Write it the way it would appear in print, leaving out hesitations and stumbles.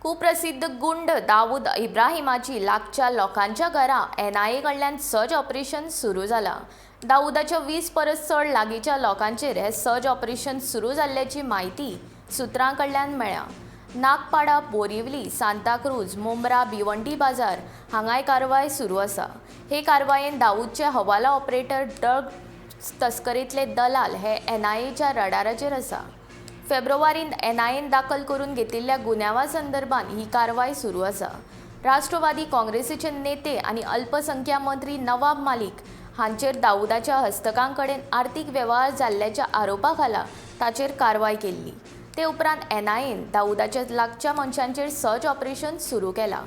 कुप्रसिद्ध गुंड दाऊद इब्राहिमाची लागच्या लोकांच्या घरा NIA कडल्यान सर्च ऑपरेशन सुरू जाला। दाऊदाच्या 20 परस चड लागींच्या लोकांचेर हे सर्च ऑपरेशन सुरू जाल्ल्याची माहिती सुत्रांकडल्यान मेळ्ळ्या। नागपाडा, बोरिवली, सांताक्रूज, मुंब्रा, भिवंडी बाजार हांगाय कारवाय सुरू आसा। हे कारवायेन दाऊदचे हवाला ऑपरेटर ड्रग तस्करीतले दलाल हे NIAच्या रडाराचेर आसा। फेब्रुवारींत NIAन दाखल करून घेतिल्ल्या गुन्यांवा संदर्भात ही कारवाय सुरू आसा। राष्ट्रवादी काँग्रेसीचे नेते आणि अल्पसंख्याक मंत्री नवाब मालिक हांचेर दाऊदाच्या हस्तकांकडेन आर्थीक वेव्हार जाल्ल्याच्या आरोपा खाला ताचेर कारवाय केल्ली। ते उपरांत NIAन दाऊदाच्या लागच्या मनशांचेर सर्च ऑपरेशन सुरू केलां।